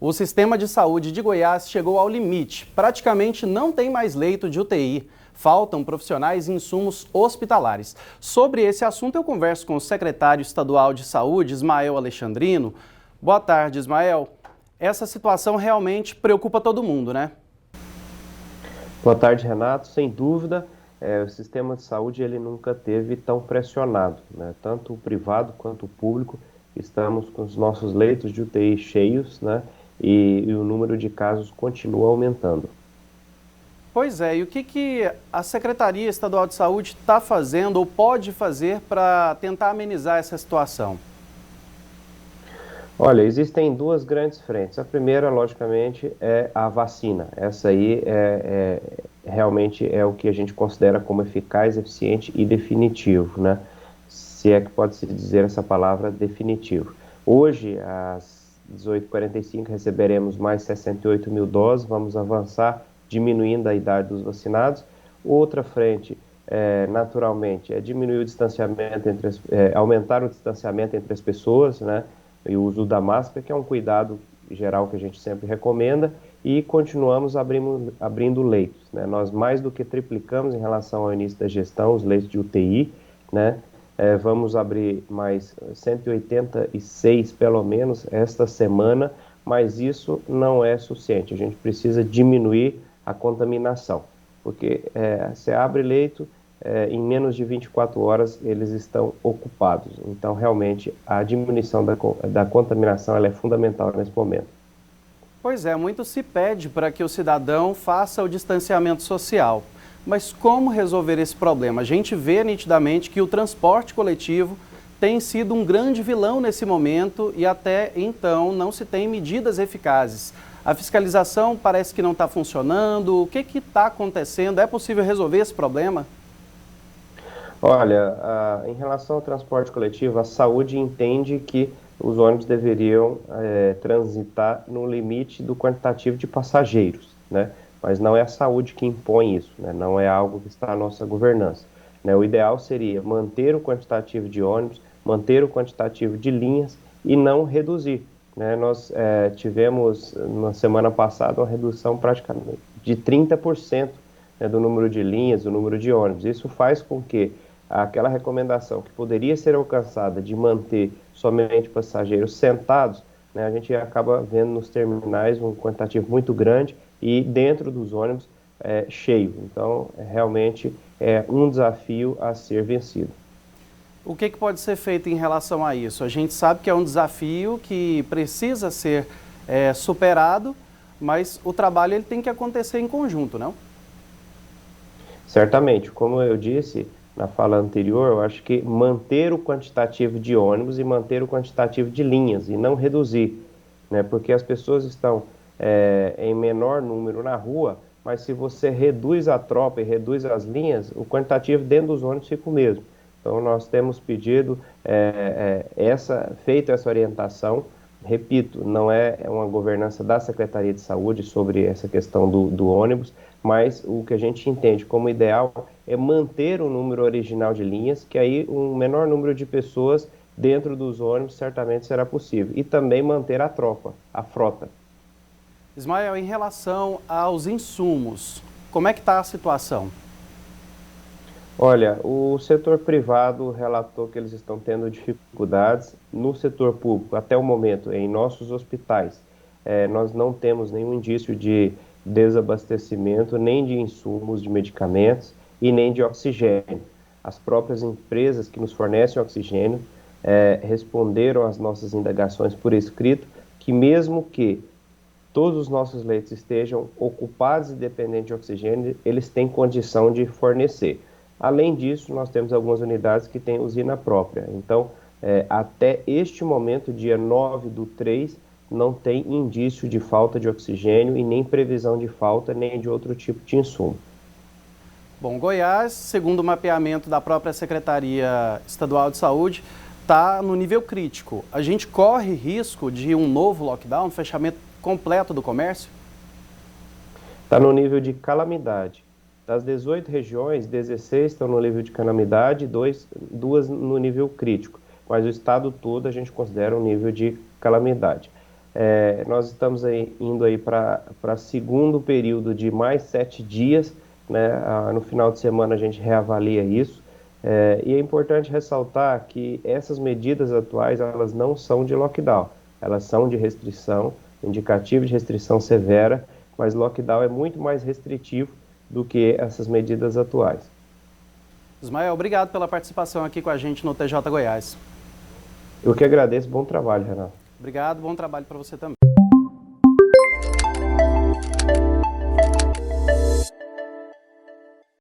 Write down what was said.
O sistema de saúde de Goiás chegou ao limite. Praticamente não tem mais leito de UTI. Faltam profissionais e insumos hospitalares. Sobre esse assunto, eu converso com o secretário estadual de saúde, Ismael Alexandrino. Boa tarde, Ismael. Essa situação realmente preocupa todo mundo, né? Boa tarde, Renato. Sem dúvida, o sistema de saúde ele nunca teve tão pressionado, né? Tanto o privado quanto o público. Estamos com os nossos leitos de UTI cheios, né? E o número de casos continua aumentando. Pois é, e o que a Secretaria Estadual de Saúde está fazendo ou pode fazer para tentar amenizar essa situação? Olha, existem duas grandes frentes. A primeira, logicamente, é a vacina. Essa aí realmente é o que a gente considera como eficaz, eficiente e definitivo, né? Se é que pode-se dizer essa palavra definitivo. Hoje, às 18h45, receberemos mais 68 mil doses, vamos avançar diminuindo a idade dos vacinados. Outra frente, naturalmente, é diminuir o distanciamento aumentar o distanciamento entre as pessoas, né? E o uso da máscara, que é um cuidado geral que a gente sempre recomenda, e continuamos abrindo leitos, né? Nós mais do que triplicamos em relação ao início da gestão os leitos de UTI, né? Vamos abrir mais 186 pelo menos esta semana, mas isso não é suficiente, a gente precisa diminuir a contaminação, porque você abre leito, em menos de 24 horas eles estão ocupados. Então, realmente, a diminuição da contaminação ela é fundamental nesse momento. Pois é, muito se pede para que o cidadão faça o distanciamento social. Mas como resolver esse problema? A gente vê nitidamente que o transporte coletivo tem sido um grande vilão nesse momento e até então não se tem medidas eficazes. A fiscalização parece que não está funcionando. O que está acontecendo? É possível resolver esse problema? Olha, em relação ao transporte coletivo, a saúde entende que os ônibus deveriam transitar no limite do quantitativo de passageiros, né? Mas não é a saúde que impõe isso, né? Não é algo que está na nossa governança, né? O ideal seria manter o quantitativo de ônibus, manter o quantitativo de linhas e não reduzir, né? Nós tivemos, na semana passada, uma redução praticamente de 30%, né, do número de linhas, do número de ônibus. Isso faz com que aquela recomendação que poderia ser alcançada de manter somente passageiros sentados, né, a gente acaba vendo nos terminais um quantitativo muito grande e dentro dos ônibus cheio. Então, realmente é um desafio a ser vencido. O que pode ser feito em relação a isso? A gente sabe que é um desafio que precisa ser superado, mas o trabalho ele tem que acontecer em conjunto, não? Certamente, como eu disse na fala anterior, eu acho que manter o quantitativo de ônibus e manter o quantitativo de linhas e não reduzir, né? Porque as pessoas estão em menor número na rua, mas se você reduz a tropa e reduz as linhas, o quantitativo dentro dos ônibus fica o mesmo. Então nós temos pedido, feito essa orientação. Repito, não é uma governança da Secretaria de Saúde sobre essa questão do ônibus, mas o que a gente entende como ideal é manter o número original de linhas, que aí um menor número de pessoas dentro dos ônibus certamente será possível. E também manter a tropa, a frota. Ismael, em relação aos insumos, como é que está a situação? Olha, o setor privado relatou que eles estão tendo dificuldades. No setor público, até o momento, em nossos hospitais, nós não temos nenhum indício de desabastecimento, nem de insumos, de medicamentos e nem de oxigênio. As próprias empresas que nos fornecem oxigênio responderam às nossas indagações por escrito que mesmo que todos os nossos leitos estejam ocupados e dependentes de oxigênio, eles têm condição de fornecer. Além disso, nós temos algumas unidades que têm usina própria. Então, até este momento, dia 9/3, não tem indício de falta de oxigênio e nem previsão de falta, nem de outro tipo de insumo. Bom, Goiás, segundo o mapeamento da própria Secretaria Estadual de Saúde, está no nível crítico. A gente corre risco de um novo lockdown, fechamento completo do comércio? Está no nível de calamidade. Das 18 regiões, 16 estão no nível de calamidade, duas no nível crítico. Mas o estado todo a gente considera um nível de calamidade. Nós estamos indo aí para segundo período de mais 7 dias, né? No final de semana a gente reavalia isso. E é importante ressaltar que essas medidas atuais, elas não são de lockdown, elas são de restrição, indicativo de restrição severa, mas lockdown é muito mais restritivo do que essas medidas atuais. Ismael, obrigado pela participação aqui com a gente no TJ Goiás. Eu que agradeço, bom trabalho, Renato. Obrigado, bom trabalho para você também.